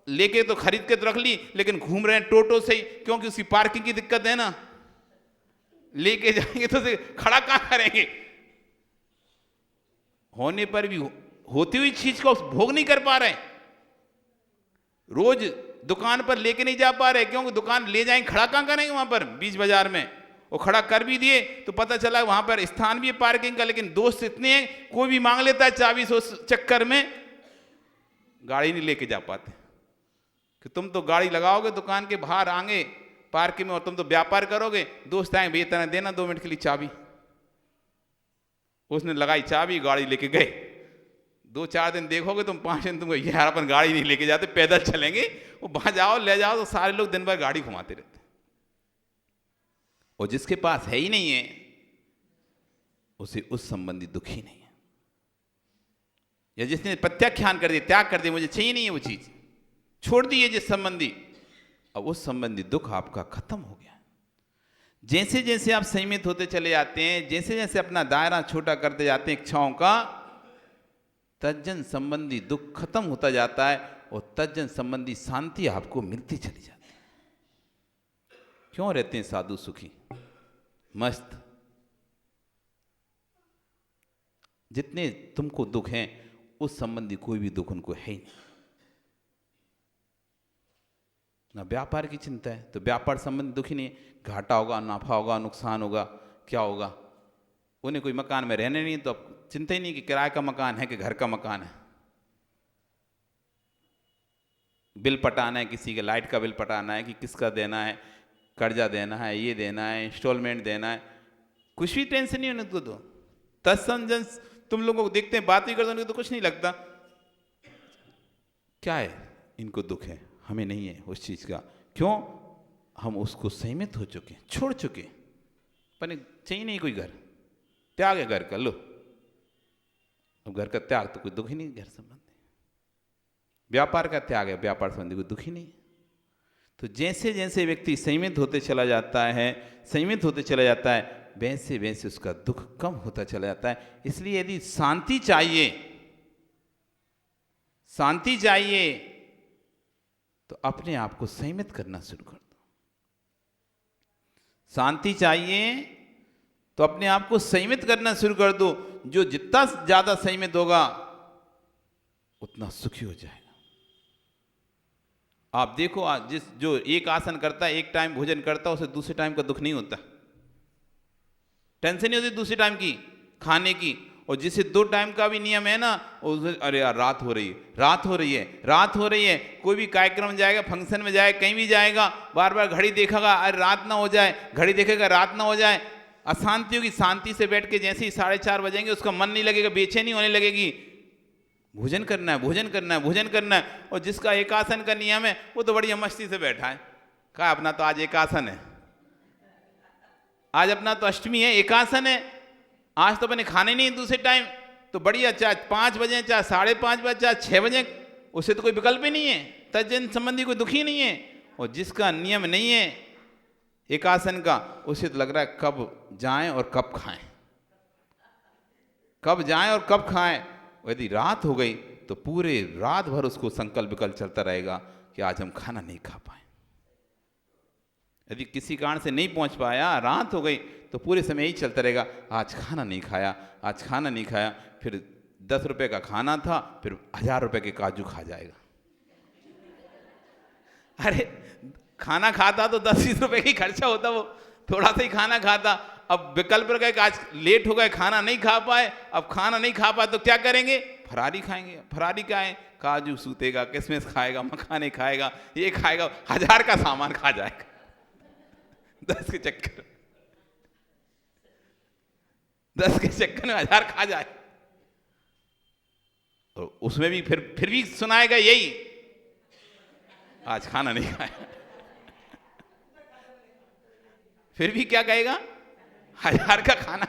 लेके तो खरीद के तो रख ली, लेकिन घूम रहे हैं टोटो से ही, क्योंकि उसकी पार्किंग की दिक्कत है ना। लेके जाएंगे तो खड़ा कहाँ करेंगे? होने पर भी होती हुई चीज को भोग नहीं कर पा रहे, रोज दुकान पर लेके नहीं जा पा रहे, क्योंकि दुकान ले जाएंगे खड़ा कहाँ करेंगे वहां पर बीच बाजार में। वो खड़ा कर भी दिए तो पता चला वहां पर स्थान भी है पार्किंग का, लेकिन दोस्त इतने हैं, कोई भी मांग लेता है चाबी, सो चक्कर में गाड़ी नहीं लेके जा पाते। कि तुम तो गाड़ी लगाओगे दुकान के बाहर आगे पार्किंग में और तुम तो व्यापार करोगे, दोस्त आएंगे भैया तना देना 2 मिनट के लिए चाबी, उसने लगाई चाबी, गाड़ी लेके गए। 2-4 दिन देखोगे तुम, 5 दिन तुमको यार अपन गाड़ी नहीं लेके जाते, पैदल चलेंगे, वो वहां जाओ ले जाओ तो सारे लोग दिन भर गाड़ी घुमाते रहते। और जिसके पास है ही नहीं है उसे उस संबंधी दुख ही नहीं है। या जिसने प्रत्याख्यान कर दिया, त्याग कर दिया, मुझे चाहिए नहीं है वो चीज, छोड़ दिए जिस संबंधी, अब उस संबंधी दुख आपका खत्म हो गया। जैसे जैसे आप संयमित होते चले जाते हैं, जैसे जैसे अपना दायरा छोटा करते जाते हैं इच्छाओं का, तज्जन संबंधी दुख खत्म होता जाता है और तज्जन संबंधी शांति आपको मिलती चली जाती है। क्यों रहते हैं साधु सुखी मस्त? जितने तुमको दुख हैं उस संबंधी कोई भी दुख उनको है ही नहीं। ना व्यापार की चिंता है तो व्यापार संबंधी दुख ही नहीं है, घाटा होगा, नाफा होगा, नुकसान होगा, क्या होगा। उन्हें कोई मकान में रहने नहीं तो अब चिंता ही नहीं कि किराए का मकान है कि घर का मकान है, बिल पटाना है, किसी के लाइट का बिल पटाना है कि किसका देना है, कर्जा देना है, ये देना है, इंस्टॉलमेंट देना है, कुछ भी टेंशन नहीं उनको। तो तत्संजन तुम लोगों को देखते हैं, बात भी करते हैं तो कुछ नहीं लगता, क्या है इनको दुख है, हमें नहीं है उस चीज का। क्यों? हम उसको संयमित हो चुके, छोड़ चुके, पर चाहिए नहीं कोई घर, त्याग है घर का, लो अब घर का त्याग तो कोई दुख ही नहीं, घर संबंधी व्यापार का त्याग है, व्यापार संबंधी कोई दुख ही नहीं। तो जैसे जैसे व्यक्ति संयमित होते चला जाता है, संयमित होते चला जाता है, वैसे वैसे उसका दुख कम होता चला जाता है। इसलिए यदि शांति चाहिए, शांति चाहिए तो अपने आप को संयमित करना शुरू कर दो। शांति चाहिए तो अपने आप को संयमित करना शुरू कर दो। जो जितना ज्यादा संयमित होगा उतना सुखी हो जाएगा। आप देखो, आज जो एक आसन करता है, एक टाइम भोजन करता है, उसे दूसरे टाइम का दुख नहीं होता, टेंशन नहीं होती दूसरे टाइम की खाने की। और जिसे 2 टाइम का भी नियम है ना, उसे अरे यार रात हो रही है, रात हो रही है, रात हो रही है, कोई भी कार्यक्रम जाएगा, फंक्शन में जाएगा, कहीं भी जाएगा, बार बार घड़ी देखेगा, अरे रात ना हो जाए, घड़ी देखेगा रात ना हो जाए। अशांति होगी। शांति से बैठ के जैसे ही 4:30 बजेंगे उसका मन नहीं लगेगा, बेचैनी होने लगेगी, भोजन करना है, भोजन करना है, भोजन करना है। और जिसका एक आसन का नियम है वो तो बढ़िया मस्ती से बैठा है, कहा अपना तो आज एक आसन है, आज अपना तो अष्टमी है, एक आसन है, आज तो अपने खाने नहीं दूसरे टाइम, तो बढ़िया, चाहे 5 बजे, चाहे 5:30 बजे, चाहे 6 बजे, उसे तो कोई विकल्प ही नहीं है, तजन संबंधी कोई दुखी नहीं है। और जिसका नियम नहीं है एक आसन का, उसे तो लग रहा है कब जाएं और कब खाएं, कब जाएं और कब खाएं। यदि रात हो गई तो पूरे रात भर उसको संकल्प विकल्प चलता रहेगा कि आज हम खाना नहीं खा पाए। यदि किसी कारण से नहीं पहुंच पाया, रात हो गई, तो पूरे समय यही चलता रहेगा, आज खाना नहीं खाया, आज खाना नहीं खाया। फिर 10 रुपए का खाना था, फिर 1000 रुपए के काजू खा जाएगा। अरे खाना खाता तो 10-20 रुपए की खर्चा होता, वो थोड़ा सा ही खाना खाता। अब विकल्प रखा कि आज लेट हो गए, खाना नहीं खा पाए, अब खाना नहीं खा पाए तो क्या करेंगे, फरारी खाएंगे। फरारी क्या है, काजू सूतेगा, किशमिश खाएगा, मखाने खाएगा, ये खाएगा, 1000 का सामान खा जाएगा 10 के चक्कर, 10 के चक्कर में 1000 खा जाए। और उसमें भी फिर भी सुनाएगा यही, आज खाना नहीं खाया। फिर भी क्या कहेगा, 1000 का खाना,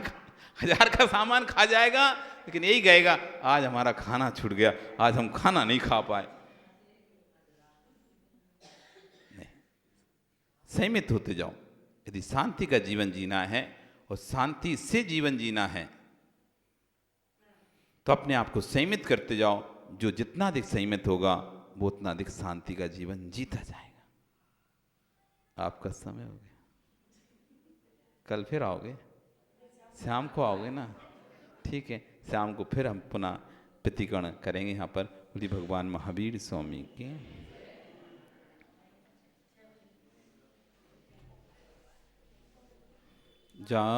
1000 का सामान खा जाएगा, लेकिन यही कहेगा आज हमारा खाना छूट गया, आज हम खाना नहीं खा पाए। नहीं, संयमित होते जाओ। यदि शांति का जीवन जीना है और शांति से जीवन जीना है तो अपने आप को संयमित करते जाओ। जो जितना अधिक संयमित होगा वो उतना अधिक शांति का जीवन जीता जाएगा। आपका समय हो गया, कल फिर आओगे, शाम को आओगे ना, ठीक है, शाम को फिर हम पुनः प्रतिकरण करेंगे यहाँ पर। बोलिए भगवान महावीर स्वामी की जय।